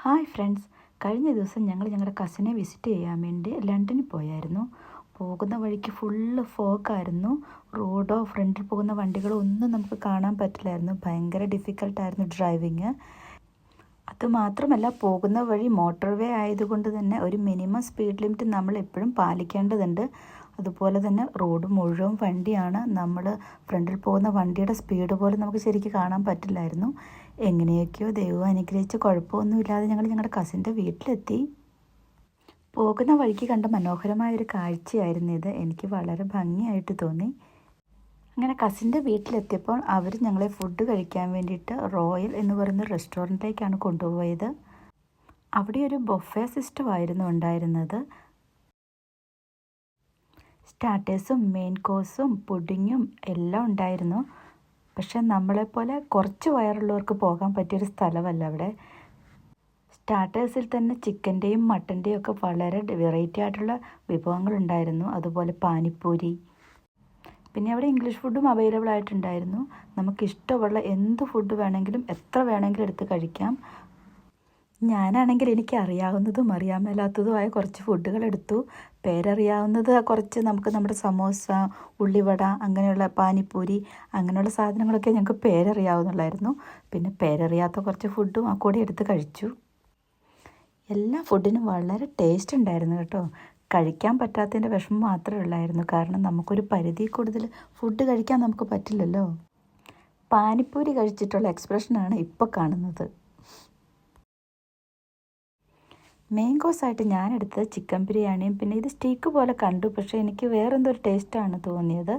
Hi friends, കഴിഞ്ഞ ദിവസം ഞങ്ങൾ ഞങ്ങളുടെ കസിനെ വിസിറ്റ് ചെയ്യാൻ വേണ്ടി ലണ്ടനിൽ പോയായിരുന്നു. പോകുന്ന വഴിക്ക് ഫുള്ള് ഫോഗായിരുന്നു. റോഡോ ഫ്രണ്ടിൽ പോകുന്ന വണ്ടികളോ ഒന്നും നമുക്ക് കാണാൻ പറ്റില്ലായിരുന്നു. ഭയങ്കര ഡിഫിക്കൽട്ടായിരുന്നു ഡ്രൈവിങ്. അതുമാത്രമല്ല, പോകുന്ന വഴി മോട്ടോർ വേ ആയതുകൊണ്ട് തന്നെ ഒരു മിനിമം സ്പീഡ് ലിമിറ്റ് നമ്മൾ എപ്പോഴും പാലിക്കേണ്ടതുണ്ട്. അതുപോലെ തന്നെ റോഡ് മുഴുവൻ വണ്ടിയാണ്. നമ്മൾ ഫ്രണ്ടിൽ പോകുന്ന വണ്ടിയുടെ സ്പീഡ് പോലും നമുക്ക് ശരിക്കും കാണാൻ പറ്റില്ലായിരുന്നു. എങ്ങനെയൊക്കെയോ ദൈവം അനുഗ്രഹിച്ച് കുഴപ്പമൊന്നുമില്ലാതെ ഞങ്ങൾ ഞങ്ങളുടെ കസിൻ്റെ വീട്ടിലെത്തി. പോകുന്ന വഴിക്ക് കണ്ട മനോഹരമായൊരു കാഴ്ചയായിരുന്നു ഇത്. എനിക്ക് വളരെ ഭംഗിയായിട്ട് തോന്നി. അങ്ങനെ കസിൻ്റെ വീട്ടിലെത്തിയപ്പോൾ അവർ ഞങ്ങളെ ഫുഡ് കഴിക്കാൻ വേണ്ടിയിട്ട് റോയൽ എന്ന് പറയുന്ന റെസ്റ്റോറൻറ്റിലേക്കാണ് കൊണ്ടുപോയത്. അവിടെ ഒരു ബൊഫേ സിസ്റ്റമായിരുന്നു ഉണ്ടായിരുന്നത്. സ്റ്റാർട്ടേഴ്സും മെയിൻ കോഴ്സും പുഡിങ്ങും എല്ലാം ഉണ്ടായിരുന്നു. പക്ഷെ നമ്മളെപ്പോലെ കുറച്ച് വയറുള്ളവർക്ക് പോകാൻ പറ്റിയൊരു സ്ഥലമല്ല അവിടെ. സ്റ്റാർട്ടേഴ്സിൽ തന്നെ ചിക്കൻ്റെയും മട്ടൻ്റെയും ഒക്കെ വളരെ വെറൈറ്റി ആയിട്ടുള്ള വിഭവങ്ങളുണ്ടായിരുന്നു. അതുപോലെ പാനിപ്പൂരി. പിന്നെ അവിടെ ഇംഗ്ലീഷ് ഫുഡും അവൈലബിൾ ആയിട്ടുണ്ടായിരുന്നു. നമുക്കിഷ്ടമുള്ള എന്ത് ഫുഡ് വേണമെങ്കിലും എത്ര വേണമെങ്കിലും എടുത്ത് കഴിക്കാം. ഞാനാണെങ്കിൽ എനിക്ക് അറിയാവുന്നതും അറിയാൻ മേലാത്തതുമായ കുറച്ച് ഫുഡുകൾ എടുത്തു. പേരറിയാവുന്നത് കുറച്ച് നമുക്ക് നമ്മുടെ സമോസ, ഉള്ളിവട, അങ്ങനെയുള്ള പാനിപ്പൂരി അങ്ങനെയുള്ള സാധനങ്ങളൊക്കെ ഞങ്ങൾക്ക് പേരറിയാവുന്നുള്ളായിരുന്നു. പിന്നെ പേരറിയാത്ത കുറച്ച് ഫുഡും ആ കൂടെ എടുത്ത് കഴിച്ചു. എല്ലാ ഫുഡിനും വളരെ ടേസ്റ്റ് ഉണ്ടായിരുന്നു കേട്ടോ. കഴിക്കാൻ പറ്റാത്തതിൻ്റെ വിഷമം മാത്രമേ ഉള്ളായിരുന്നു. കാരണം നമുക്കൊരു പരിധി കൂടുതൽ ഫുഡ് കഴിക്കാൻ നമുക്ക് പറ്റില്ലല്ലോ. പാനിപ്പൂരി കഴിച്ചിട്ടുള്ള എക്സ്പ്രഷനാണ് ഇപ്പോൾ കാണുന്നത്. മെയിൻ കോഴ്സായിട്ട് ഞാനെടുത്തത് ചിക്കൻ ബിരിയാണിയും പിന്നെ ഇത് സ്റ്റീക്ക് പോലെ കണ്ടു. പക്ഷേ എനിക്ക് വേറെന്തോ ഒരു ടേസ്റ്റാണ് തോന്നിയത്.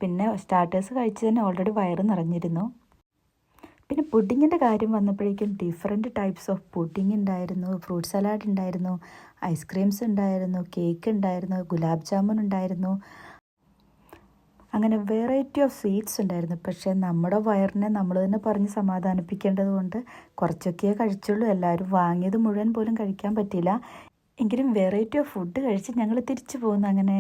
പിന്നെ സ്റ്റാർട്ടേഴ്സ് കഴിച്ച് തന്നെ ഓൾറെഡി വയറ് നിറഞ്ഞിരുന്നു. പിന്നെ പുഡിങ്ങിൻ്റെ കാര്യം വന്നപ്പോഴേക്കും ഡിഫറെൻറ്റ് ടൈപ്സ് ഓഫ് പുഡിങ് ഉണ്ടായിരുന്നു. ഫ്രൂട്ട് സലാഡ് ഉണ്ടായിരുന്നു, ഐസ്ക്രീംസ് ഉണ്ടായിരുന്നു, കേക്ക് ഉണ്ടായിരുന്നു, ഗുലാബ് ജാമുൻ ഉണ്ടായിരുന്നു. അങ്ങനെ വെറൈറ്റി ഓഫ് സ്വീറ്റ്സ് ഉണ്ടായിരുന്നു. പക്ഷേ നമ്മുടെ വയറിനെ നമ്മൾ തന്നെ പറഞ്ഞ് സമാധാനിപ്പിക്കേണ്ടത് കൊണ്ട് കുറച്ചൊക്കെയേ കഴിച്ചുള്ളൂ. എല്ലാവരും വാങ്ങിയത് മുഴുവൻ പോലും കഴിക്കാൻ പറ്റിയില്ല. എങ്കിലും വെറൈറ്റി ഓഫ് ഫുഡ് കഴിച്ച് ഞങ്ങൾ തിരിച്ചു പോകുന്നു. അങ്ങനെ